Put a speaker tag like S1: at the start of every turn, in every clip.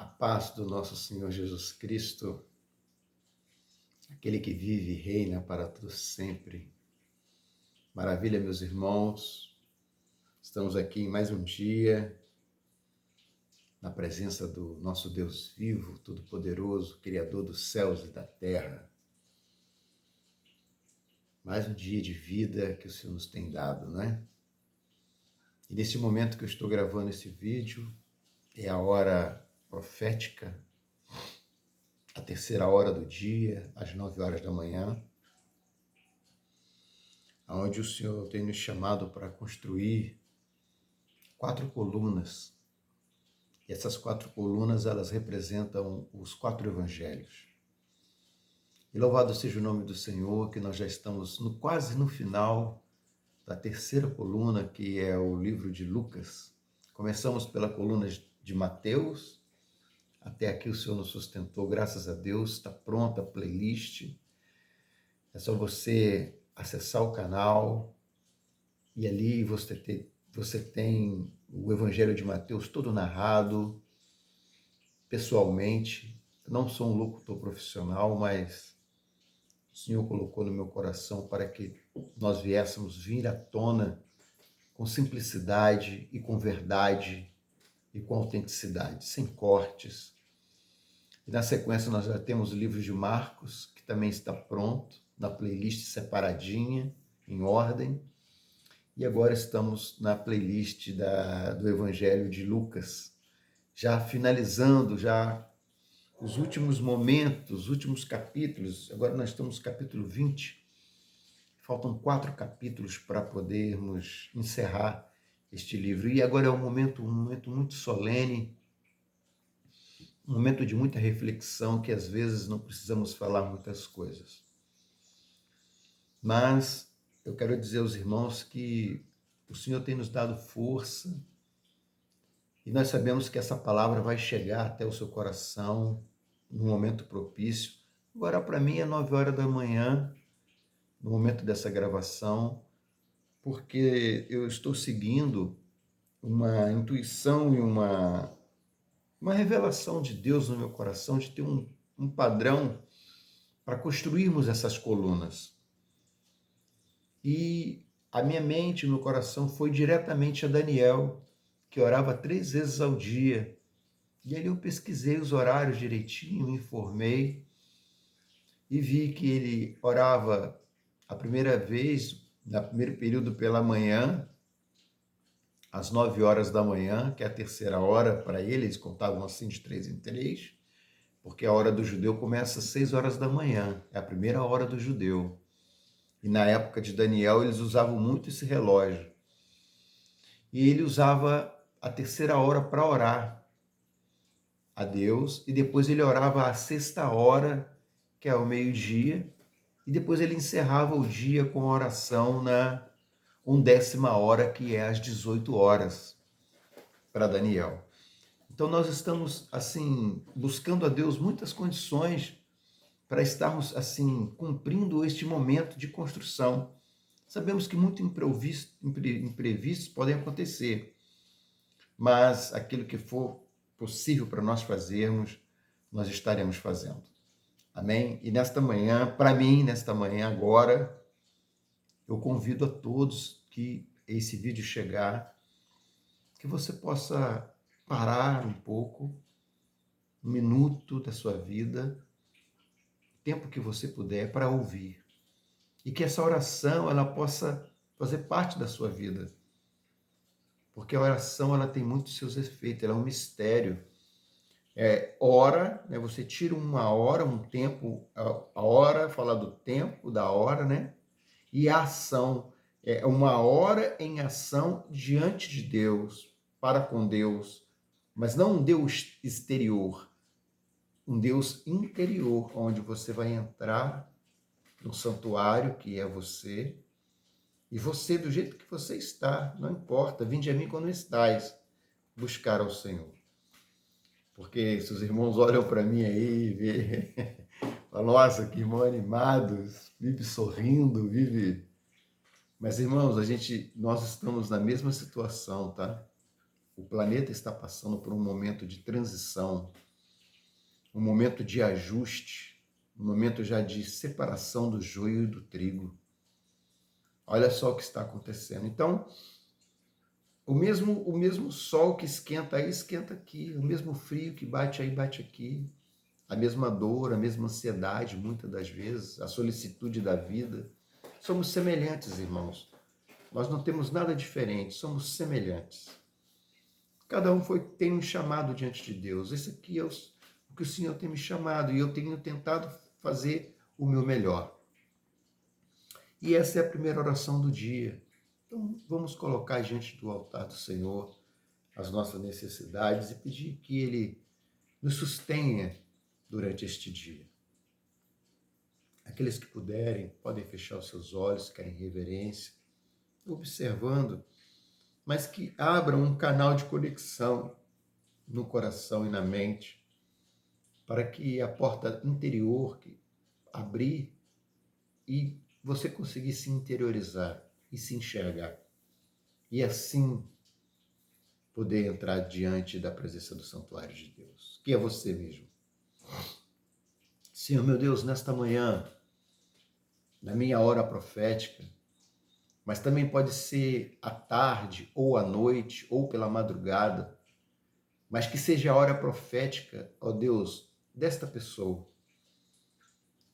S1: A paz do nosso Senhor Jesus Cristo, aquele que vive e reina para todos sempre. Maravilha, meus irmãos. Estamos aqui em mais um dia, na presença do nosso Deus vivo, todo-poderoso, Criador dos céus e da terra. Mais um dia de vida que o Senhor nos tem dado, não é? E nesse momento que eu estou gravando esse vídeo, é a hora profética, a terceira hora do dia, às 9 horas da manhã, onde o Senhor tem nos chamado para construir 4 colunas. E essas 4 colunas, elas representam os 4 evangelhos. E louvado seja o nome do Senhor, que nós já estamos quase no final da terceira coluna, que é o livro de Lucas. Começamos pela coluna de Mateus. Até aqui o Senhor nos sustentou, graças a Deus. Está pronta a playlist. É só você acessar o canal e ali você tem o Evangelho de Mateus todo narrado, pessoalmente. Não sou um locutor profissional, mas o Senhor colocou no meu coração para que nós viéssemos vir à tona com simplicidade e com verdade e com autenticidade, sem cortes. E na sequência nós já temos o livro de Marcos, que também está pronto, na playlist separadinha, em ordem. E agora estamos na playlist do Evangelho de Lucas, já finalizando os últimos momentos, os últimos capítulos. Agora nós estamos no capítulo 20. Faltam 4 capítulos para podermos encerrar este livro. E agora é um momento muito solene, um momento de muita reflexão, que às vezes não precisamos falar muitas coisas. Mas eu quero dizer aos irmãos que o Senhor tem nos dado força e nós sabemos que essa palavra vai chegar até o seu coração no momento propício. Agora, para mim, é 9 horas da manhã, no momento dessa gravação, porque eu estou seguindo uma intuição e uma revelação de Deus no meu coração de ter um padrão para construirmos essas colunas. E a minha mente, o meu coração foi diretamente a Daniel, que orava 3 vezes ao dia. E ali eu pesquisei os horários direitinho, me informei e vi que ele orava a primeira vez, no primeiro período pela manhã, às 9 horas da manhã, que é a terceira hora para ele, eles contavam assim de 3 em 3, porque a hora do judeu começa às 6 horas da manhã, é a primeira hora do judeu. E na época de Daniel, eles usavam muito esse relógio. E ele usava a terceira hora para orar a Deus, e depois ele orava a sexta hora, que é o meio-dia, e depois ele encerrava o dia com a oração na 1ª hora, que é às 18 horas, para Daniel. Então nós estamos, assim, buscando a Deus muitas condições para estarmos, assim, cumprindo este momento de construção. Sabemos que muitos imprevistos podem acontecer, mas aquilo que for possível para nós fazermos, nós estaremos fazendo. Amém? E nesta manhã, para mim, nesta manhã agora, eu convido a todos que esse vídeo chegar, que você possa parar um pouco, 1 minuto da sua vida, tempo que você puder, para ouvir. E que essa oração ela possa fazer parte da sua vida. Porque a oração ela tem muitos seus efeitos, ela é um mistério. Hora, né? Você tira uma hora, um tempo, a hora, falar do tempo, da hora, né? E a ação, é uma hora em ação diante de Deus, para com Deus, mas não um Deus exterior, um Deus interior, onde você vai entrar no santuário, que é você, e você, do jeito que você está, não importa, vinde a mim quando estais, buscar ao Senhor. Porque se os irmãos olham para mim aí, vê, falam, nossa, que irmão animado, vive sorrindo, vive... Mas, irmãos, nós estamos na mesma situação, tá? O planeta está passando por um momento de transição. um momento de ajuste, um momento já de separação do joio e do trigo. Olha só o que está acontecendo. Então, o mesmo sol que esquenta aí, esquenta aqui. O mesmo frio que bate aí, bate aqui. A mesma dor, a mesma ansiedade, muitas das vezes, a solicitude da vida. Somos semelhantes, irmãos. Nós não temos nada diferente, somos semelhantes. Cada um tem um chamado diante de Deus. Esse aqui é o que o Senhor tem me chamado e eu tenho tentado fazer o meu melhor. E essa é a primeira oração do dia. Então, vamos colocar diante do altar do Senhor as nossas necessidades e pedir que Ele nos sustenha durante este dia. Aqueles que puderem, podem fechar os seus olhos, querem reverência, observando, mas que abram um canal de conexão no coração e na mente, para que a porta interior abrir e você conseguir se interiorizar e se enxergar. E assim poder entrar diante da presença do santuário de Deus, que é você mesmo. Senhor, meu Deus, nesta manhã, na minha hora profética, mas também pode ser à tarde, ou à noite, ou pela madrugada, mas que seja a hora profética, ó Deus, desta pessoa.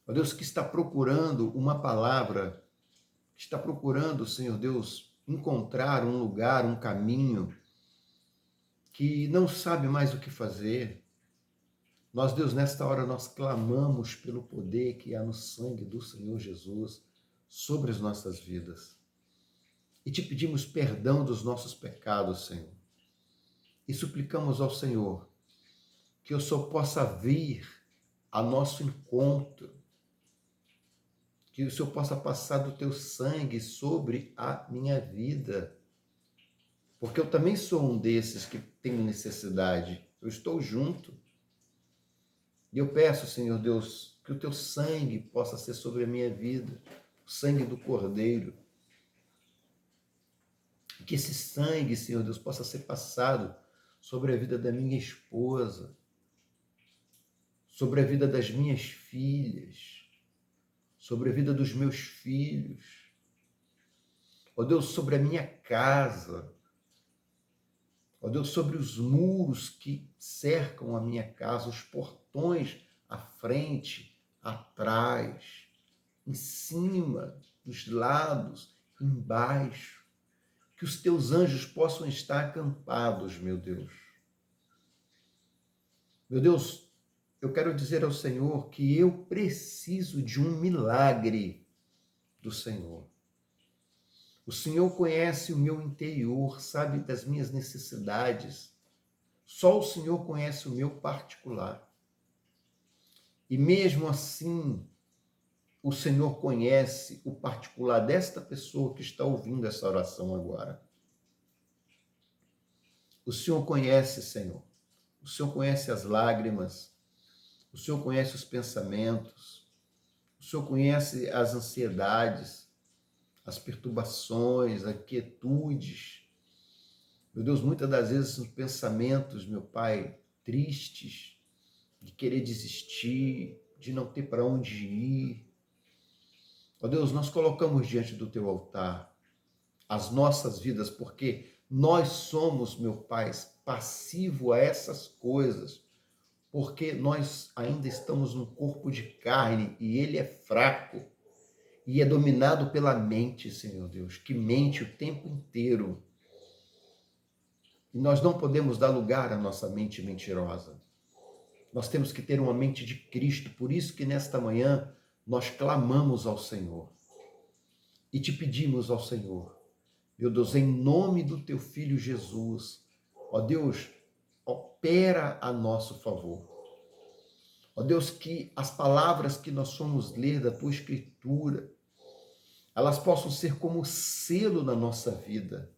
S1: Ó Deus, que está procurando uma palavra, que está procurando, Senhor Deus, encontrar um lugar, um caminho, que não sabe mais o que fazer. Nós, Deus, nesta hora nós clamamos pelo poder que há no sangue do Senhor Jesus sobre as nossas vidas. E te pedimos perdão dos nossos pecados, Senhor. E suplicamos ao Senhor que o Senhor possa vir a nosso encontro, que o Senhor possa passar do teu sangue sobre a minha vida, porque eu também sou um desses que tenho necessidade, eu estou junto. E eu peço, Senhor Deus, que o teu sangue possa ser sobre a minha vida, o sangue do Cordeiro, que esse sangue, Senhor Deus, possa ser passado sobre a vida da minha esposa, sobre a vida das minhas filhas, sobre a vida dos meus filhos, ó Deus, sobre a minha casa, ó Deus, sobre os muros que cercam a minha casa, os portões à frente, atrás, em cima, dos lados, embaixo, que os teus anjos possam estar acampados, meu Deus. Meu Deus, eu quero dizer ao Senhor que eu preciso de um milagre do Senhor. O Senhor conhece o meu interior, sabe das minhas necessidades. Só o Senhor conhece o meu particular. E mesmo assim, o Senhor conhece o particular desta pessoa que está ouvindo essa oração agora. O Senhor conhece, Senhor. O Senhor conhece as lágrimas. O Senhor conhece os pensamentos. O Senhor conhece as ansiedades, as perturbações, as quietudes. Meu Deus, muitas das vezes são pensamentos, meu Pai, tristes, de querer desistir, de não ter para onde ir. Ó Deus, nós colocamos diante do teu altar as nossas vidas, porque nós somos, meu Pai, passivo a essas coisas, porque nós ainda estamos num corpo de carne e ele é fraco e é dominado pela mente, Senhor Deus, que mente o tempo inteiro. E nós não podemos dar lugar à nossa mente mentirosa. Nós temos que ter uma mente de Cristo, por isso que nesta manhã nós clamamos ao Senhor e te pedimos ao Senhor, meu Deus, em nome do teu Filho Jesus, ó Deus, opera a nosso favor. Ó Deus, que as palavras que nós somos ler da tua Escritura, elas possam ser como selo na nossa vida,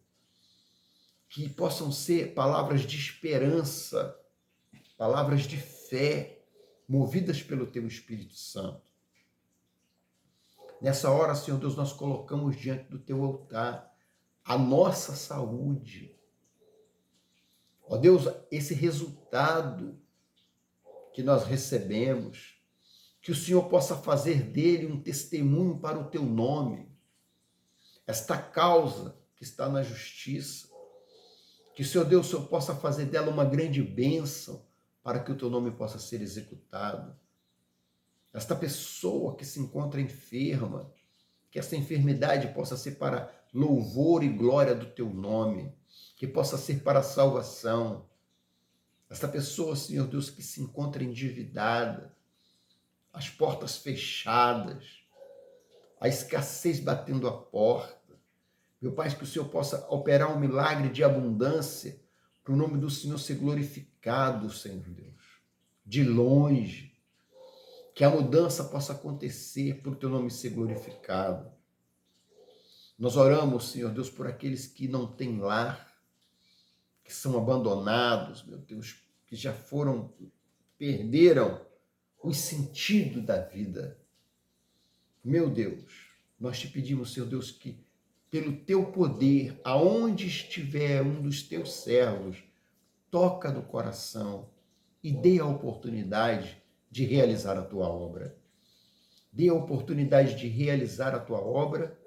S1: que possam ser palavras de esperança, palavras de fé, movidas pelo teu Espírito Santo. Nessa hora, Senhor Deus, nós colocamos diante do teu altar a nossa saúde. Ó Deus, esse resultado que nós recebemos, que o Senhor possa fazer dele um testemunho para o teu nome, esta causa que está na justiça, que, Senhor Deus, o Senhor possa fazer dela uma grande bênção para que o teu nome possa ser executado. Esta pessoa que se encontra enferma, que essa enfermidade possa ser para louvor e glória do teu nome, que possa ser para a salvação. Esta pessoa, Senhor Deus, que se encontra endividada, as portas fechadas, a escassez batendo a porta. Meu Pai, que o Senhor possa operar um milagre de abundância, para o nome do Senhor ser glorificado, Senhor Deus, de longe. Que a mudança possa acontecer, para o teu nome ser glorificado. Nós oramos, Senhor Deus, por aqueles que não têm lar, que são abandonados, meu Deus, que já perderam o sentido da vida. Meu Deus, nós te pedimos, Senhor Deus, que pelo teu poder, aonde estiver um dos teus servos, toca no coração e dê a oportunidade de realizar a tua obra. Dê a oportunidade de realizar a tua obra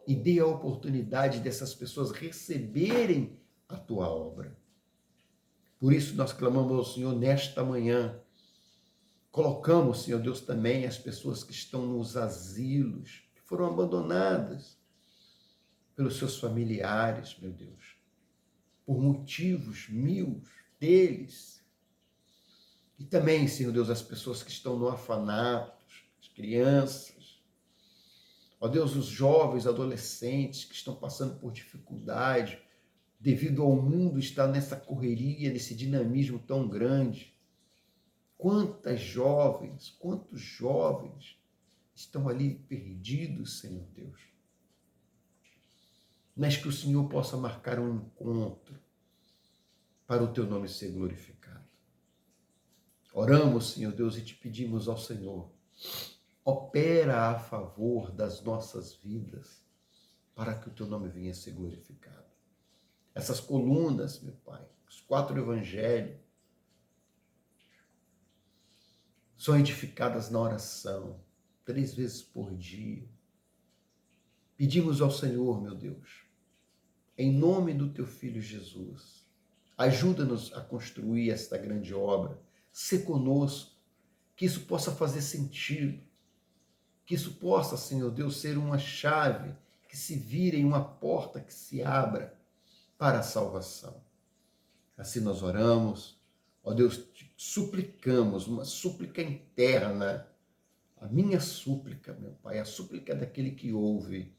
S1: e dê a oportunidade dessas pessoas receberem a tua obra. Por isso nós clamamos ao Senhor nesta manhã. Colocamos, Senhor Deus, também as pessoas que estão nos asilos, que foram abandonadas pelos seus familiares, meu Deus, por motivos mil deles. E também, Senhor Deus, as pessoas que estão no orfanato, as crianças. Ó Deus, os jovens, adolescentes que estão passando por dificuldade, devido ao mundo estar nessa correria, nesse dinamismo tão grande. Quantos jovens estão ali perdidos, Senhor Deus. Mas que o Senhor possa marcar um encontro para o teu nome ser glorificado. Oramos, Senhor Deus, e te pedimos ao Senhor, opera a favor das nossas vidas, para que o teu nome venha ser glorificado. Essas colunas, meu Pai, os 4 evangelhos, são edificadas na oração, 3 vezes por dia. Pedimos ao Senhor, meu Deus, em nome do teu Filho Jesus, ajuda-nos a construir esta grande obra, sê conosco, que isso possa fazer sentido, que isso possa, Senhor Deus, ser uma chave que se vire em uma porta que se abra para a salvação. Assim nós oramos, ó Deus, te suplicamos, uma súplica interna, a minha súplica, meu Pai, a súplica daquele que ouve,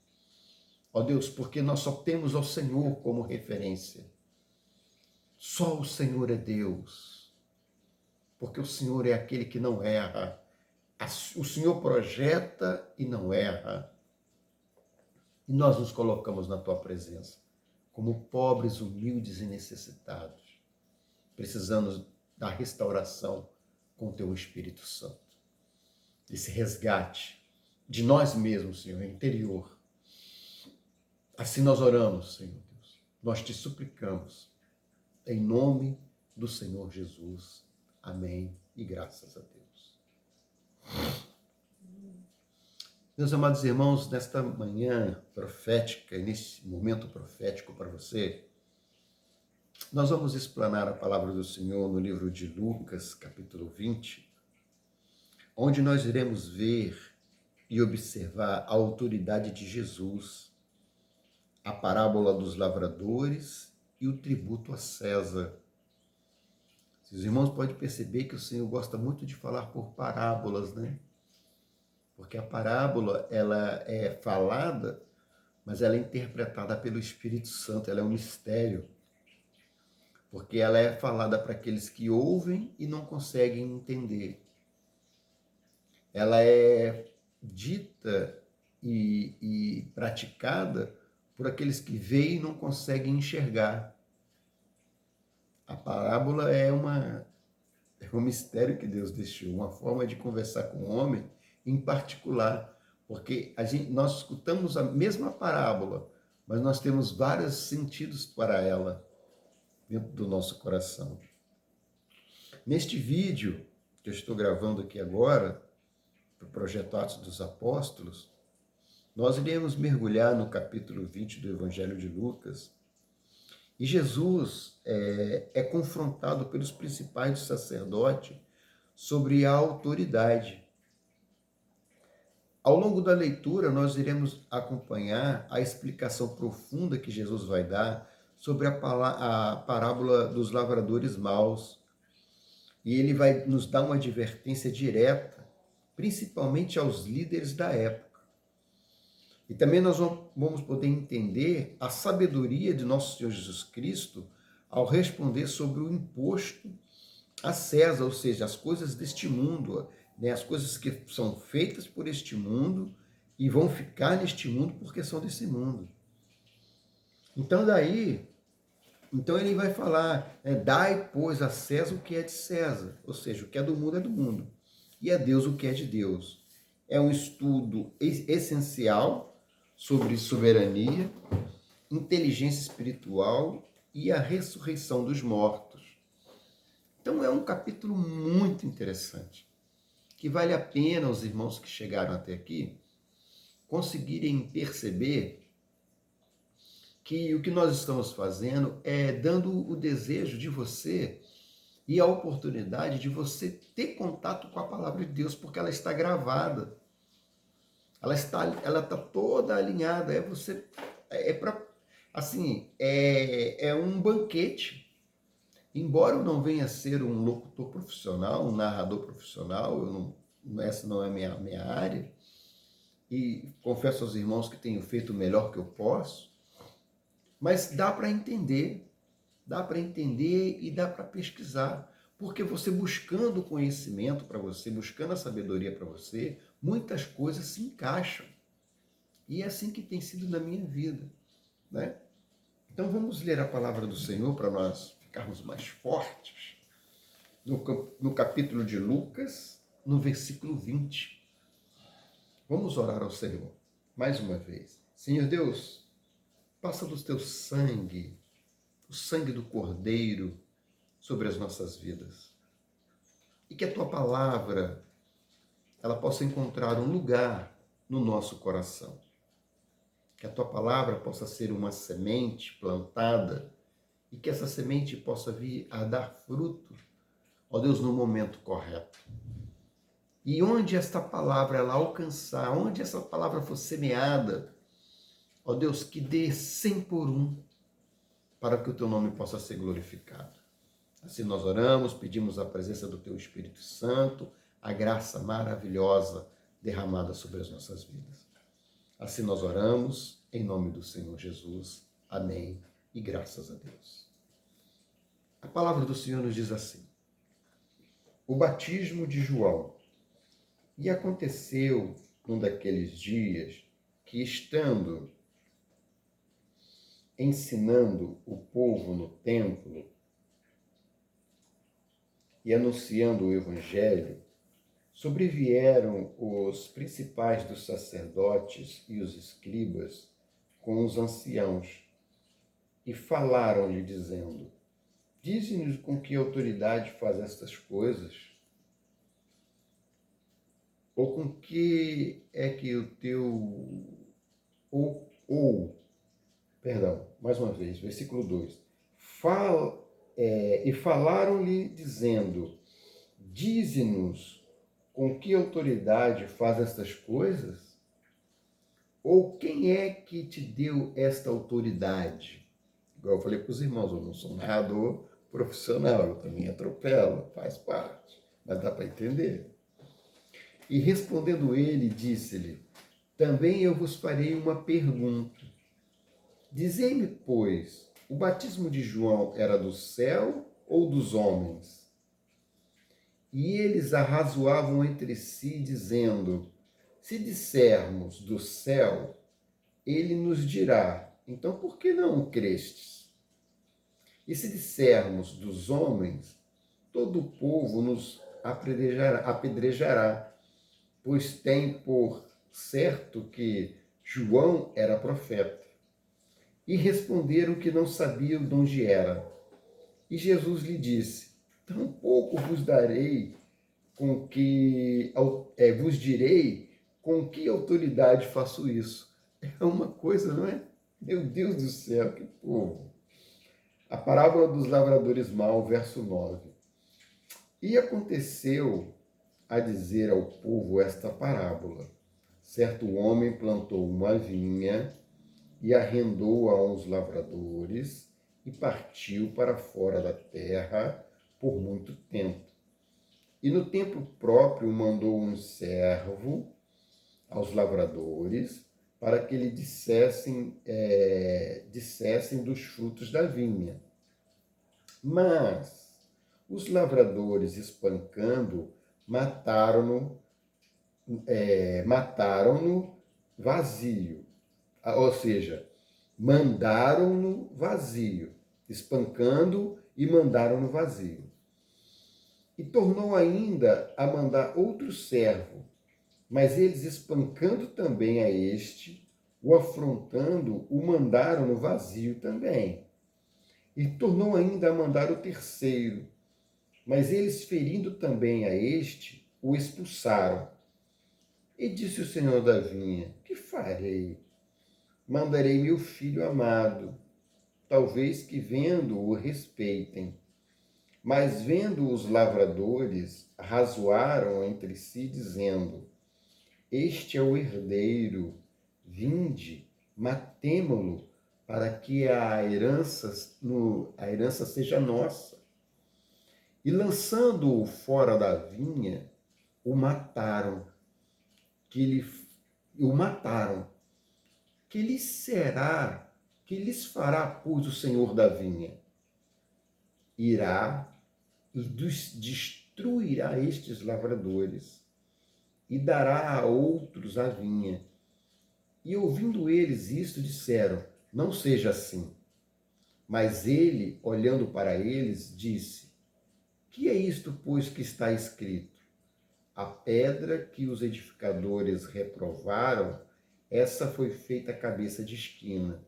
S1: ó Deus, porque nós só temos ao Senhor como referência. Só o Senhor é Deus, porque o Senhor é aquele que não erra. O Senhor projeta e não erra. E nós nos colocamos na tua presença, como pobres, humildes e necessitados, precisando da restauração com o teu Espírito Santo, desse resgate de nós mesmos, Senhor, interior. Assim nós oramos, Senhor Deus. Nós te suplicamos, em nome do Senhor Jesus. Amém e graças a Deus. Meus amados irmãos, nesta manhã profética, nesse momento profético para você, nós vamos explanar a palavra do Senhor no livro de Lucas, capítulo 20, onde nós iremos ver e observar a autoridade de Jesus, a parábola dos lavradores e o tributo a César. Os irmãos podem perceber que o Senhor gosta muito de falar por parábolas, né? Porque a parábola, ela é falada, mas ela é interpretada pelo Espírito Santo, ela é um mistério. Porque ela é falada para aqueles que ouvem e não conseguem entender. Ela é dita e praticada por aqueles que veem e não conseguem enxergar. A parábola é um mistério que Deus deixou, uma forma de conversar com o homem em particular, porque nós escutamos a mesma parábola, mas nós temos vários sentidos para ela dentro do nosso coração. Neste vídeo que eu estou gravando aqui agora, para o Projeto Atos dos Apóstolos, nós iremos mergulhar no capítulo 20 do Evangelho de Lucas, e Jesus é confrontado pelos principais do sacerdote sobre a autoridade. Ao longo da leitura, nós iremos acompanhar a explicação profunda que Jesus vai dar sobre a parábola dos lavradores maus. E ele vai nos dar uma advertência direta, principalmente aos líderes da época. E também nós vamos poder entender a sabedoria de nosso Senhor Jesus Cristo ao responder sobre o imposto a César, ou seja, as coisas deste mundo, né, as coisas que são feitas por este mundo e vão ficar neste mundo porque são desse mundo. Então ele vai falar, dai, pois, a César o que é de César, ou seja, o que é do mundo é do mundo, e a Deus o que é de Deus. É um estudo essencial sobre soberania, inteligência espiritual e a ressurreição dos mortos. Então é um capítulo muito interessante, que vale a pena os irmãos que chegaram até aqui conseguirem perceber que o que nós estamos fazendo é dando o desejo de você e a oportunidade de você ter contato com a palavra de Deus, porque ela está gravada. Ela está toda alinhada. É um banquete. Embora eu não venha a ser um locutor profissional, um narrador profissional, essa não é a minha área, e confesso aos irmãos que tenho feito o melhor que eu posso, mas dá para entender e dá para pesquisar, porque você buscando conhecimento para você, buscando a sabedoria para você, muitas coisas se encaixam. E é assim que tem sido na minha vida, né? Então vamos ler a palavra do Senhor para nós ficarmos mais fortes. No capítulo de Lucas, no versículo 20. Vamos orar ao Senhor, mais uma vez. Senhor Deus, passa do teu sangue, o sangue do Cordeiro, sobre as nossas vidas. E que a tua palavra, ela possa encontrar um lugar no nosso coração. Que a tua palavra possa ser uma semente plantada e que essa semente possa vir a dar fruto, ó Deus, no momento correto. E onde esta palavra ela alcançar, onde essa palavra for semeada, ó Deus, que dê 100 por 1, para que o teu nome possa ser glorificado. Assim nós oramos, pedimos a presença do teu Espírito Santo, a graça maravilhosa derramada sobre as nossas vidas. Assim nós oramos, em nome do Senhor Jesus. Amém. E graças a Deus. A palavra do Senhor nos diz assim: o batismo de João. E aconteceu num daqueles dias que, estando ensinando o povo no templo e anunciando o evangelho, sobrevieram os principais dos sacerdotes e os escribas com os anciãos e falaram-lhe dizendo: dize-nos com que autoridade faz estas coisas? Ou com que é que o teu... Perdão, mais uma vez, versículo 2. E falaram-lhe dizendo: dize-nos com que autoridade faz estas coisas? Ou quem é que te deu esta autoridade? Igual eu falei para os irmãos, eu não sou um narrador profissional, eu também atropelo, faz parte, mas dá para entender. E respondendo ele, disse-lhe: também eu vos farei uma pergunta. Dizei-me, pois, o batismo de João era do céu ou dos homens? E eles arrazoavam entre si, dizendo: se dissermos do céu, ele nos dirá: então por que não crestes? E se dissermos dos homens, todo o povo nos apedrejará, pois tem por certo que João era profeta. E responderam que não sabiam de onde era. E Jesus lhe disse: tampouco vos darei com que vos direi com que autoridade faço isso. É uma coisa, não é? Meu Deus do céu, que povo! A parábola dos lavradores maus, verso 9. E aconteceu a dizer ao povo esta parábola. Certo homem plantou uma vinha e arrendou a uns lavradores e partiu para fora da terra por muito tempo. E no tempo próprio mandou um servo aos lavradores para que lhe dissessem dos frutos da vinha. Mas os lavradores, espancando, mataram-no vazio. Ou seja, mandaram-no vazio, espancando e mandaram-no vazio. E tornou ainda a mandar outro servo, mas eles, espancando também a este, o afrontando, o mandaram no vazio também. E tornou ainda a mandar o terceiro, mas eles, ferindo também a este, o expulsaram. E disse o senhor da vinha: que farei? Mandarei meu filho amado, talvez que vendo-o respeitem. Mas vendo os lavradores, razoaram entre si, dizendo: este é o herdeiro, vinde, matemo-lo, para que a herança seja nossa. E lançando-o fora da vinha, o mataram. O mataram. Que lhes será, que lhes fará, pois, o senhor da vinha? Irá e destruirá estes lavradores, e dará a outros a vinha. E ouvindo eles isto, disseram: não seja assim. Mas ele, olhando para eles, disse: que é isto, pois, que está escrito? A pedra que os edificadores reprovaram, essa foi feita cabeça de esquina.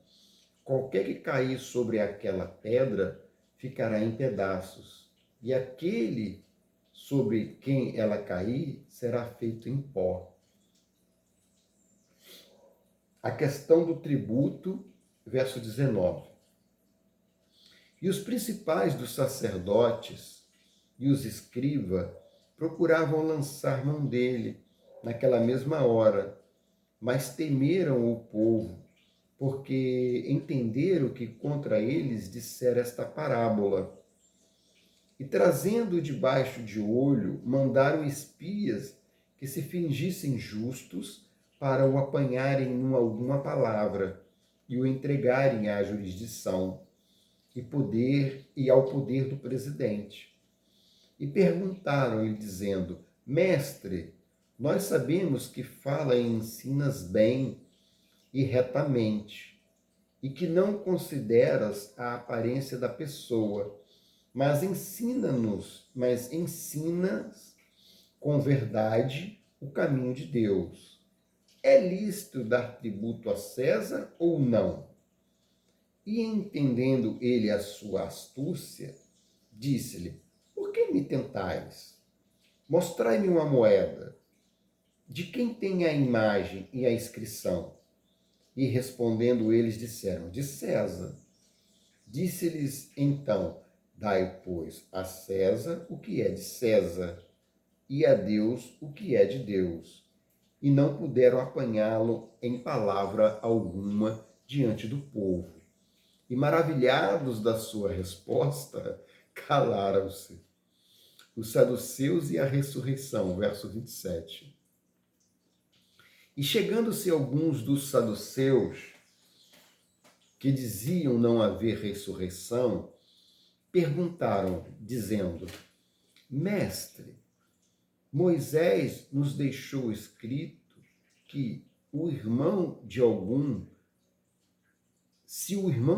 S1: Qualquer que cair sobre aquela pedra ficará em pedaços, e aquele sobre quem ela cair será feito em pó. A questão do tributo, verso 19. E os principais dos sacerdotes e os escribas procuravam lançar mão dele naquela mesma hora, mas temeram o povo, porque entenderam que contra eles dissera esta parábola. E trazendo-o debaixo de olho, mandaram espias que se fingissem justos para o apanharem em alguma palavra e o entregarem à jurisdição e ao poder do presidente. E perguntaram-lhe, dizendo: mestre, nós sabemos que fala e ensinas bem e retamente, e que não consideras a aparência da pessoa, mas ensinas com verdade o caminho de Deus. É lícito dar tributo a César ou não? E entendendo ele a sua astúcia, disse-lhe: por que me tentais? Mostrai-me uma moeda. De quem tem a imagem e a inscrição? E respondendo eles disseram: de César. Disse-lhes então: dai, pois, a César o que é de César, e a Deus o que é de Deus. E não puderam apanhá-lo em palavra alguma diante do povo. E maravilhados da sua resposta, calaram-se. Os saduceus e a ressurreição, verso 27. E chegando-se alguns dos saduceus, que diziam não haver ressurreição, perguntaram, dizendo: mestre, Moisés nos deixou escrito que se o irmão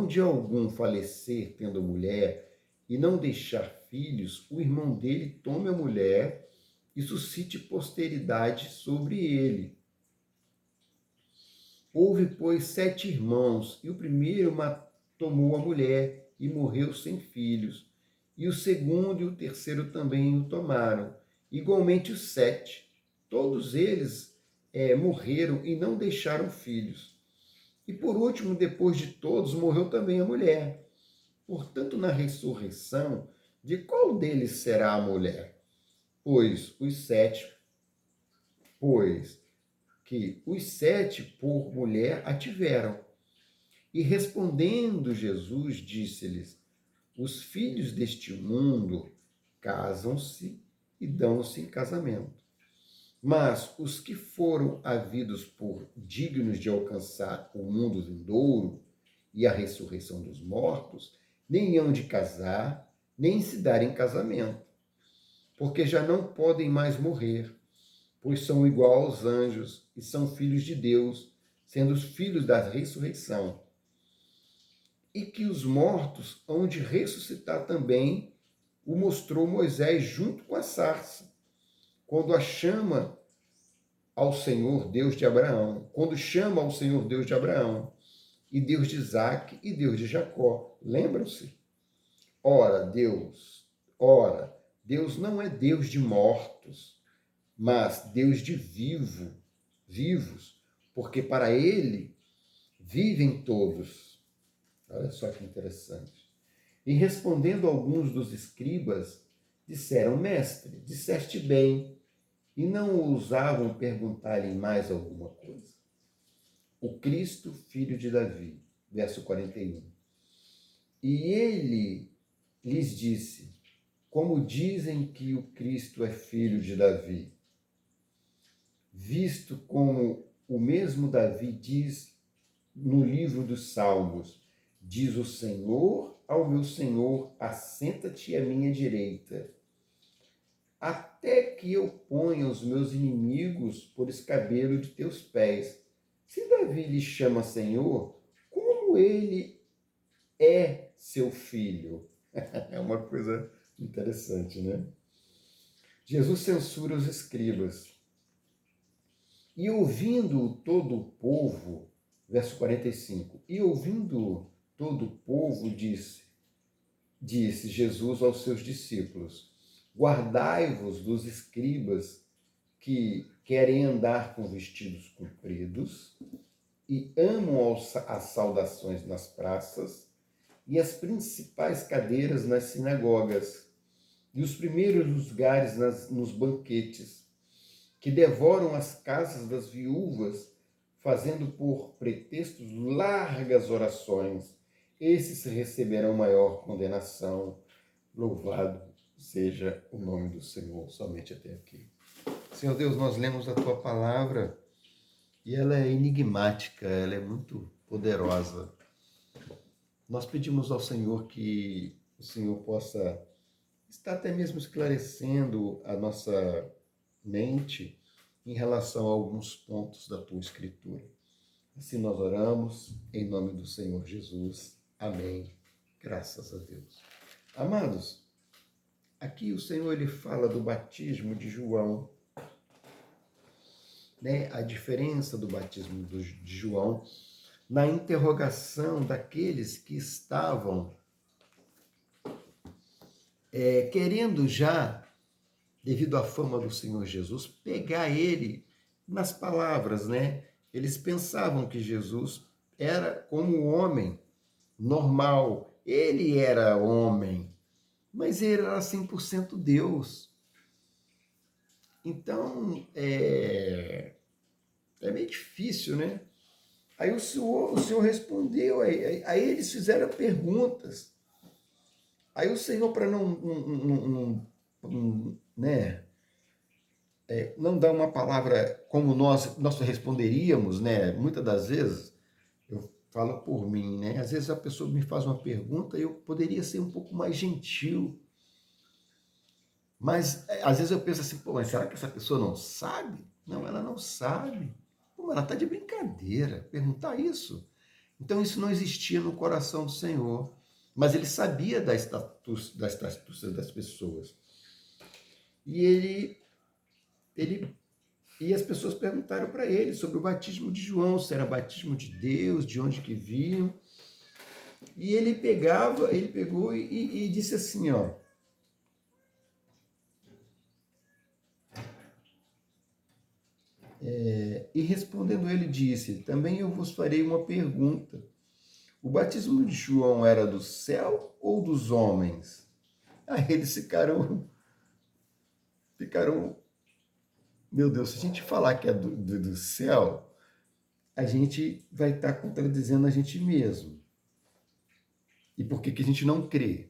S1: de algum falecer tendo mulher e não deixar filhos, o irmão dele tome a mulher e suscite posteridade sobre ele. Houve, pois, 7 irmãos, e o primeiro tomou a mulher e morreu sem filhos, e o segundo e o terceiro também o tomaram, Igualmente os 7, todos eles morreram e não deixaram filhos. E por último, depois de todos, morreu também a mulher. Portanto, na ressurreição, de qual deles será a mulher? Pois que os 7 por mulher a tiveram. E respondendo Jesus, disse-lhes: os filhos deste mundo casam-se e dão-se em casamento. Mas os que foram havidos por dignos de alcançar o mundo vindouro e a ressurreição dos mortos, nem hão de casar, nem se dar em casamento, porque já não podem mais morrer, pois são igual aos anjos e são filhos de Deus, sendo os filhos da ressurreição. E que os mortos hão de ressuscitar também, o mostrou Moisés junto com a sarça, quando chama ao Senhor Deus de Abraão, e Deus de Isaque e Deus de Jacó. Lembram-se? Ora, Deus não é Deus de mortos, mas Deus de vivos, porque para ele vivem todos. Olha só que interessante. E respondendo alguns dos escribas, disseram: mestre, disseste bem, e não ousavam perguntar-lhe mais alguma coisa. O Cristo, filho de Davi, verso 41. E ele lhes disse: como dizem que o Cristo é filho de Davi, visto como o mesmo Davi diz no livro dos Salmos: diz o Senhor ao meu Senhor, assenta-te à minha direita, até que eu ponha os meus inimigos por escabelo de teus pés. Se Davi lhe chama Senhor, como ele é seu filho? É uma coisa interessante, né? Jesus censura os escribas. E ouvindo todo o povo, verso 45, e ouvindo todo o povo, disse Jesus aos seus discípulos: guardai-vos dos escribas que querem andar com vestidos compridos e amam as saudações nas praças e as principais cadeiras nas sinagogas e os primeiros lugares nos banquetes, que devoram as casas das viúvas, fazendo por pretextos largas orações. Esses receberão maior condenação. Louvado seja o nome do Senhor, somente até aqui. Senhor Deus, nós lemos a Tua palavra e ela é enigmática, ela é muito poderosa. Nós pedimos ao Senhor que o Senhor possa estar até mesmo esclarecendo a nossa mente em relação a alguns pontos da Tua Escritura. Assim nós oramos, em nome do Senhor Jesus. Amém. Graças a Deus. Amados, aqui o Senhor ele fala do batismo de João, né? A diferença do batismo de João na interrogação daqueles que estavam querendo já, devido à fama do Senhor Jesus, pegar ele nas palavras, né? Eles pensavam que Jesus era como um homem normal, ele era homem, mas ele era 100% Deus. Então, é meio difícil, né? Aí o Senhor respondeu, aí eles fizeram perguntas. Aí o Senhor, para né, não dar uma palavra como nós responderíamos, né? Muitas das vezes, eu falo por mim, né? Às vezes a pessoa me faz uma pergunta e eu poderia ser um pouco mais gentil. Mas às vezes eu penso assim, pô, mas será que essa pessoa não sabe? Não, ela não sabe. Pô, ela está de brincadeira, perguntar isso. Então isso não existia no coração do Senhor. Mas ele sabia da astúcia das pessoas. E e as pessoas perguntaram para ele sobre o batismo de João, se era batismo de Deus, de onde que vinham. E ele pegou e disse assim, ó: E respondendo ele disse, também eu vos farei uma pergunta. O batismo de João era do céu ou dos homens? Aí eles ficaram, meu Deus, se a gente falar que é do céu, a gente vai estar contradizendo a gente mesmo. E por que a gente não crê?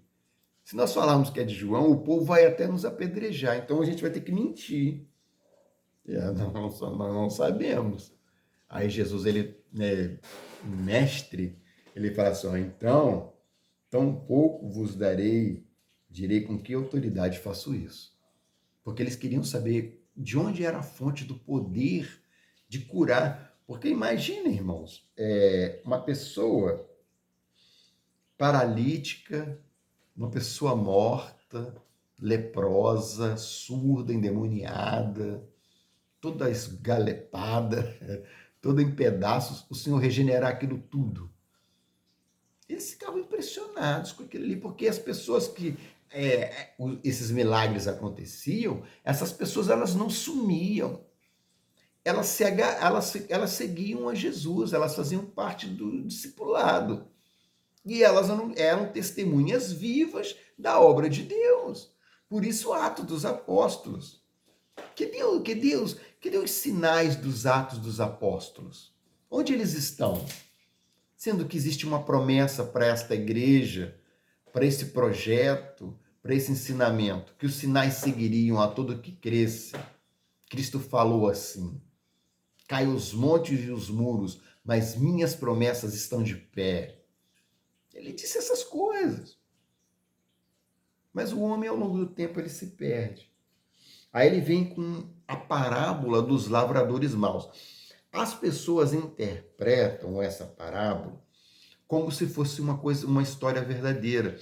S1: Se nós falarmos que é de João, o povo vai até nos apedrejar. Então a gente vai ter que mentir. Nós não sabemos. Aí Jesus, ele, mestre, ele fala assim, então, tão pouco vos direi com que autoridade faço isso. Porque eles queriam saber de onde era a fonte do poder de curar. Porque imagina, irmãos, uma pessoa paralítica, uma pessoa morta, leprosa, surda, endemoniada, toda esgalepada, toda em pedaços, o Senhor regenerar aquilo tudo. Eles ficavam impressionados com aquilo ali, porque as pessoas que esses milagres aconteciam, essas pessoas elas não sumiam, elas seguiam a Jesus, elas faziam parte do discipulado. E elas eram testemunhas vivas da obra de Deus. Por isso, Atos dos Apóstolos. Cadê os sinais dos Atos dos Apóstolos? Onde eles estão? Sendo que existe uma promessa para esta igreja, para esse projeto, para esse ensinamento, que os sinais seguiriam a todo que cresce. Cristo falou assim, cai os montes e os muros, mas minhas promessas estão de pé. Ele disse essas coisas. Mas o homem, ao longo do tempo, ele se perde. Aí ele vem com a parábola dos lavradores maus. As pessoas interpretam essa parábola como se fosse uma história verdadeira.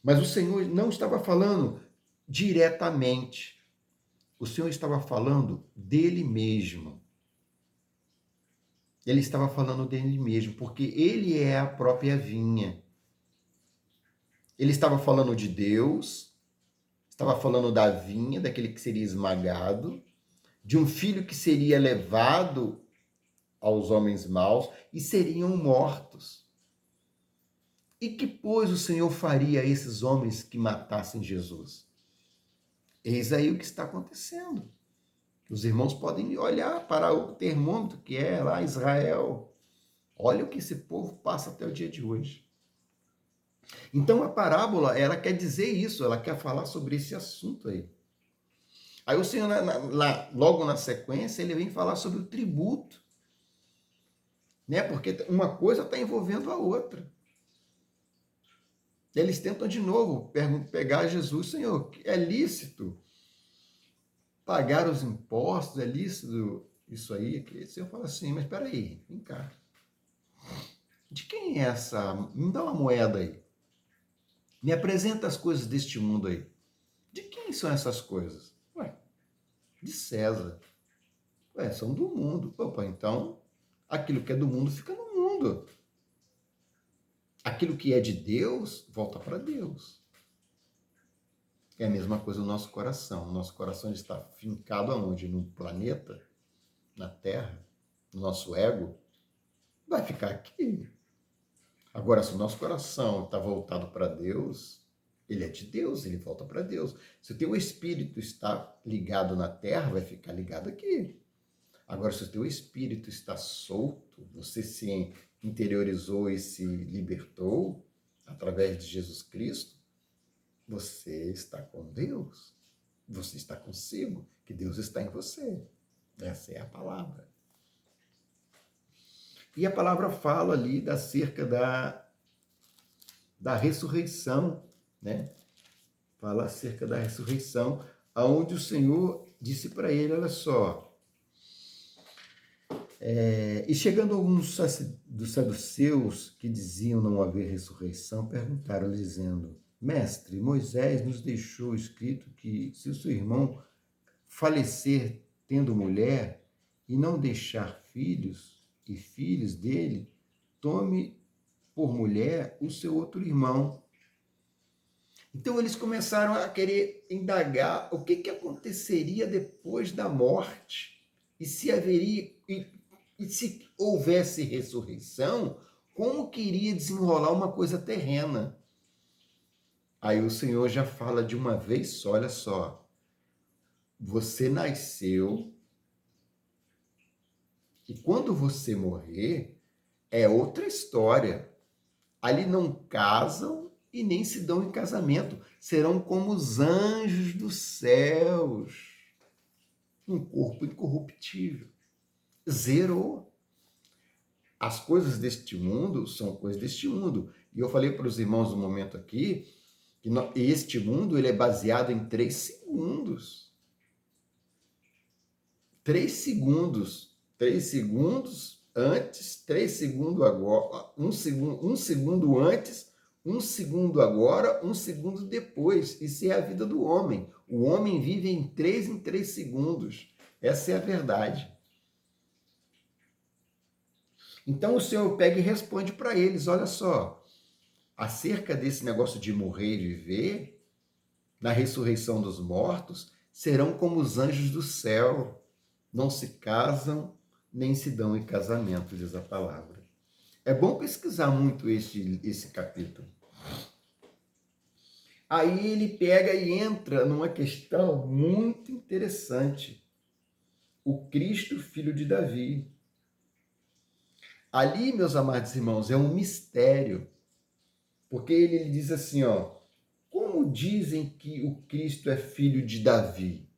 S1: Mas o Senhor não estava falando diretamente. O Senhor estava falando dele mesmo. Ele estava falando dele mesmo, porque ele é a própria vinha. Ele estava falando de Deus, estava falando da vinha, daquele que seria esmagado, de um filho que seria levado aos homens maus e seriam mortos. E que, pois, o Senhor faria a esses homens que matassem Jesus? Eis aí o que está acontecendo. Os irmãos podem olhar para o termômetro que é lá Israel. Olha o que esse povo passa até o dia de hoje. Então a parábola, ela quer dizer isso, ela quer falar sobre esse assunto aí. Aí o Senhor, logo na sequência, ele vem falar sobre o tributo. Né? Porque uma coisa está envolvendo a outra. Eles tentam de novo pegar Jesus, Senhor, é lícito pagar os impostos, é lícito isso aí? O Senhor fala assim, mas espera aí, vem cá. De quem é essa? Me dá uma moeda aí. Me apresenta as coisas deste mundo aí. De quem são essas coisas? Ué, de César. Ué, são do mundo. Opa, então aquilo que é do mundo fica no mundo. Aquilo que é de Deus, volta para Deus. É a mesma coisa no nosso coração. O nosso coração está fincado aonde? No planeta? Na Terra? No nosso ego? Vai ficar aqui. Agora, se o nosso coração está voltado para Deus, ele é de Deus, ele volta para Deus. Se o teu espírito está ligado na Terra, vai ficar ligado aqui. Agora, se o teu espírito está solto, você se interiorizou e se libertou através de Jesus Cristo, você está com Deus, você está consigo, que Deus está em você. Essa é a palavra. E a palavra fala ali acerca da ressurreição, né? Fala acerca da ressurreição, aonde o Senhor disse para ele, olha só, e chegando alguns dos saduceus que diziam não haver ressurreição, perguntaram, dizendo, mestre, Moisés nos deixou escrito que se o seu irmão falecer tendo mulher e não deixar filhos e filhas dele, tome por mulher o seu outro irmão. Então eles começaram a querer indagar o que aconteceria depois da morte. E se haveria, e se houvesse ressurreição, como que iria desenrolar uma coisa terrena? Aí o Senhor já fala de uma vez só, olha só, você nasceu e quando você morrer, é outra história. Ali não casam e nem se dão em casamento. Serão como os anjos dos céus. Um corpo incorruptível. Zerou. As coisas deste mundo são coisas deste mundo. E eu falei para os irmãos no momento aqui que este mundo ele é baseado em 3 segundos. 3 segundos. 3 segundos antes, 3 segundos agora, um segundo antes, 1 segundo agora, 1 segundo depois. Isso é a vida do homem. O homem vive em 3 segundos. Essa é a verdade. Então o Senhor pega e responde para eles, olha só, acerca desse negócio de morrer e viver, na ressurreição dos mortos, serão como os anjos do céu, não se casam, nem se dão em casamento, diz a palavra. É bom pesquisar muito esse capítulo. Aí ele pega e entra numa questão muito interessante. O Cristo, filho de Davi. Ali, meus amados irmãos, é um mistério. Porque ele diz assim, ó, como dizem que o Cristo é filho de Davi?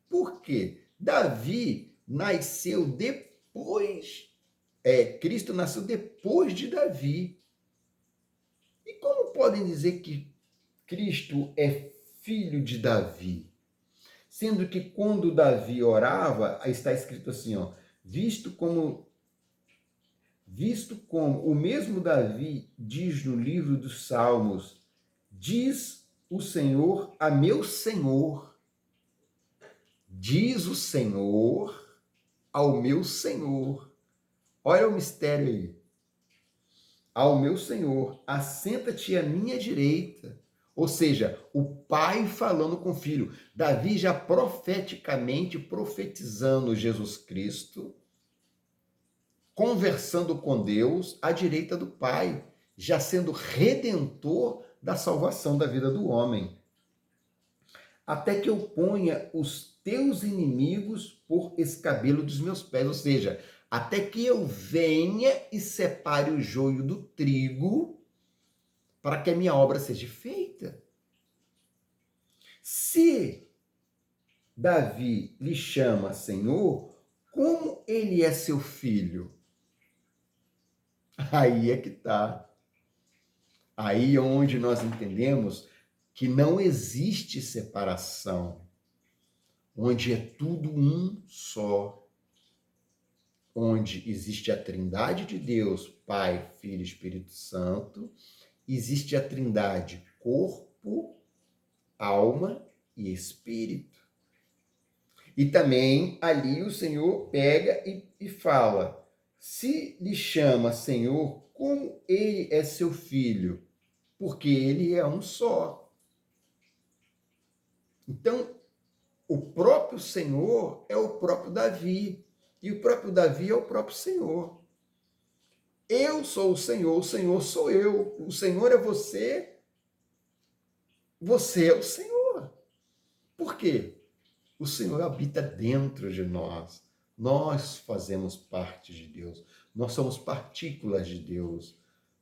S1: Por quê? Davi nasceu depois, Cristo nasceu depois de Davi. E como podem dizer que Cristo é filho de Davi? Sendo que quando Davi orava, está escrito assim, ó, visto como o mesmo Davi diz no livro dos Salmos, diz o Senhor a meu Senhor, diz o Senhor ao meu Senhor. Olha o mistério aí. Ao meu Senhor, assenta-te à minha direita. Ou seja, o pai falando com o filho. Davi já profeticamente profetizando Jesus Cristo, conversando com Deus à direita do Pai, já sendo redentor da salvação da vida do homem. Até que eu ponha os teus inimigos por escabelo dos meus pés, ou seja, até que eu venha e separe o joio do trigo para que a minha obra seja feita. Se Davi lhe chama Senhor, como ele é seu filho? Aí é que está. Aí é onde nós entendemos que não existe separação, onde é tudo um só, onde existe a Trindade de Deus, Pai, Filho e Espírito Santo, existe a Trindade, corpo, alma e espírito. E também ali o Senhor pega e fala, se lhe chama Senhor, como ele é seu filho? Porque ele é um só. Então, o próprio Senhor é o próprio Davi. E o próprio Davi é o próprio Senhor. Eu sou o Senhor sou eu. O Senhor é você, você é o Senhor. Por quê? O Senhor habita dentro de nós. Nós fazemos parte de Deus. Nós somos partículas de Deus.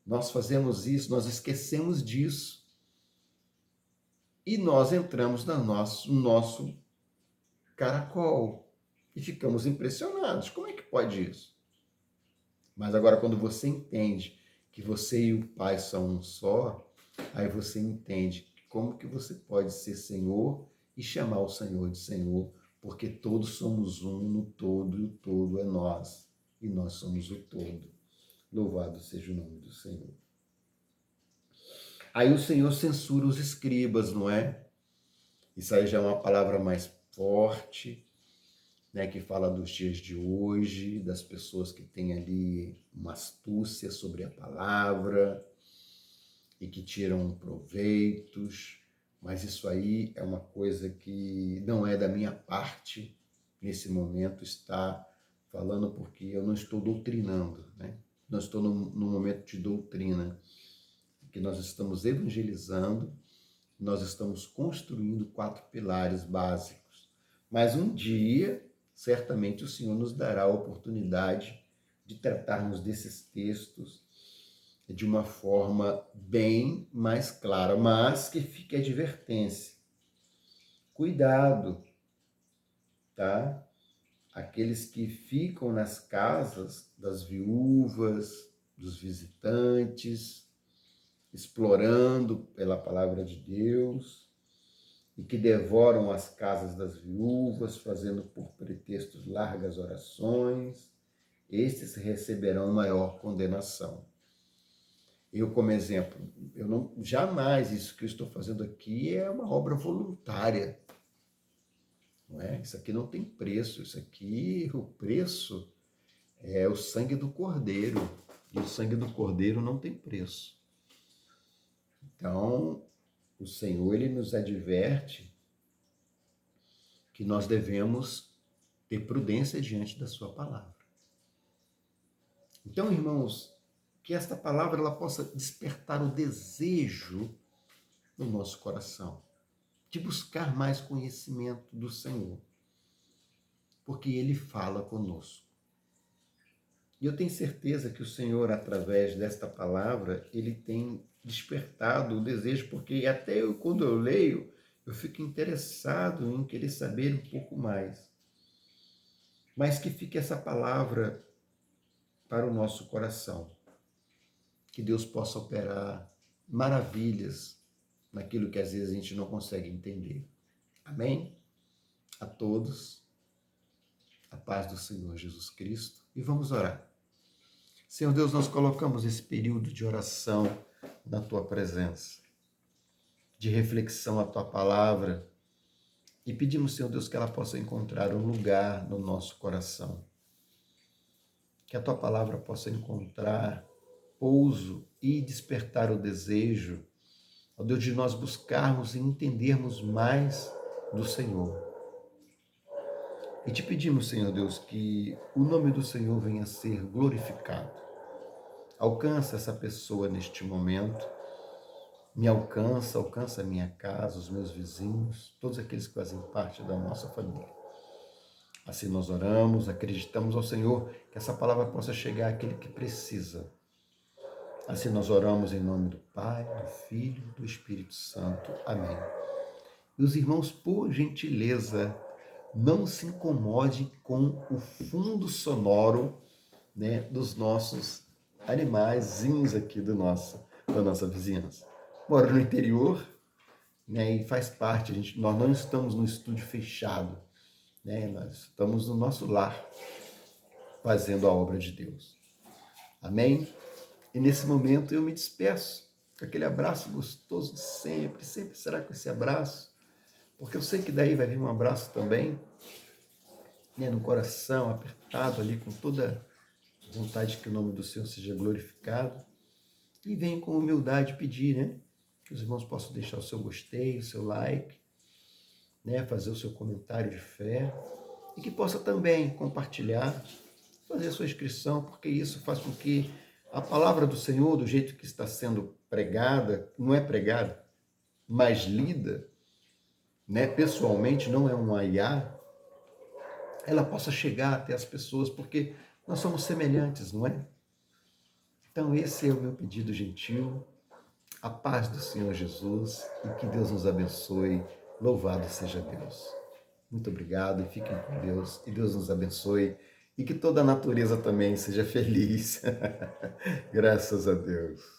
S1: Nós fazemos isso, nós esquecemos disso. E nós entramos no nosso caracol e ficamos impressionados. Como é que pode isso? Mas agora, quando você entende que você e o Pai são um só, aí você entende como que você pode ser Senhor e chamar o Senhor de Senhor, porque todos somos um no todo e o todo é nós, e nós somos o todo. Louvado seja o nome do Senhor. Aí o Senhor censura os escribas, não é? Isso aí já é uma palavra mais forte, né, que fala dos dias de hoje, das pessoas que têm ali uma astúcia sobre a palavra e que tiram proveitos, mas isso aí é uma coisa que não é da minha parte, nesse momento, está falando, porque eu não estou doutrinando, né? Não estou num momento de doutrina, que nós estamos evangelizando, nós estamos construindo 4 pilares básicos. Mas um dia, certamente, o Senhor nos dará a oportunidade de tratarmos desses textos de uma forma bem mais clara, mas que fique a advertência. Cuidado, tá? Aqueles que ficam nas casas das viúvas, dos visitantes, explorando pela palavra de Deus, e que devoram as casas das viúvas, fazendo por pretextos largas orações, estes receberão maior condenação. Eu, como exemplo, eu não jamais, isso que eu estou fazendo aqui é uma obra voluntária. Não é? Isso aqui não tem preço, isso aqui, o preço é o sangue do Cordeiro, e o sangue do Cordeiro não tem preço. Então, o Senhor, ele nos adverte que nós devemos ter prudência diante da sua palavra. Então, irmãos, que esta palavra ela possa despertar o desejo no nosso coração de buscar mais conhecimento do Senhor, porque Ele fala conosco. E eu tenho certeza que o Senhor, através desta palavra, Ele tem despertado o desejo, porque até eu, quando eu leio, eu fico interessado em querer saber um pouco mais. Mas que fique essa palavra para o nosso coração. Que Deus possa operar maravilhas naquilo que às vezes a gente não consegue entender. Amém? A todos, a paz do Senhor Jesus Cristo. E vamos orar. Senhor Deus, nós colocamos esse período de oração na Tua presença, de reflexão à Tua palavra, e pedimos, Senhor Deus, que ela possa encontrar um lugar no nosso coração. Que a Tua palavra possa encontrar pouso e despertar o desejo, ó Deus, de nós buscarmos e entendermos mais do Senhor. E te pedimos, Senhor Deus, que o nome do Senhor venha a ser glorificado. Alcança essa pessoa neste momento, me alcança a minha casa, os meus vizinhos, todos aqueles que fazem parte da nossa família. Assim nós oramos, acreditamos ao Senhor que essa palavra possa chegar àquele que precisa. Assim nós oramos em nome do Pai, do Filho e do Espírito Santo. Amém. E os irmãos, por gentileza, não se incomode com o fundo sonoro, né, dos nossos animaizinhos aqui da nossa vizinhança. Moro no interior, né, e faz parte, nós não estamos no estúdio fechado, né, nós estamos no nosso lar, fazendo a obra de Deus. Amém? E nesse momento eu me despeço com aquele abraço gostoso de sempre, sempre será com esse abraço, porque eu sei que daí vai vir um abraço também, né, no coração, apertado ali, com toda vontade que o nome do Senhor seja glorificado. E venho com humildade pedir, né, que os irmãos possam deixar o seu gostei, o seu like, né, fazer o seu comentário de fé, e que possa também compartilhar, fazer a sua inscrição, porque isso faz com que a palavra do Senhor, do jeito que está sendo pregada, não é pregada, mas lida, né, pessoalmente, não é um IA, ela possa chegar até as pessoas, porque nós somos semelhantes, não é? Então esse é o meu pedido gentil, a paz do Senhor Jesus, e que Deus nos abençoe, louvado seja Deus. Muito obrigado e fiquem com Deus, e Deus nos abençoe, e que toda a natureza também seja feliz. Graças a Deus.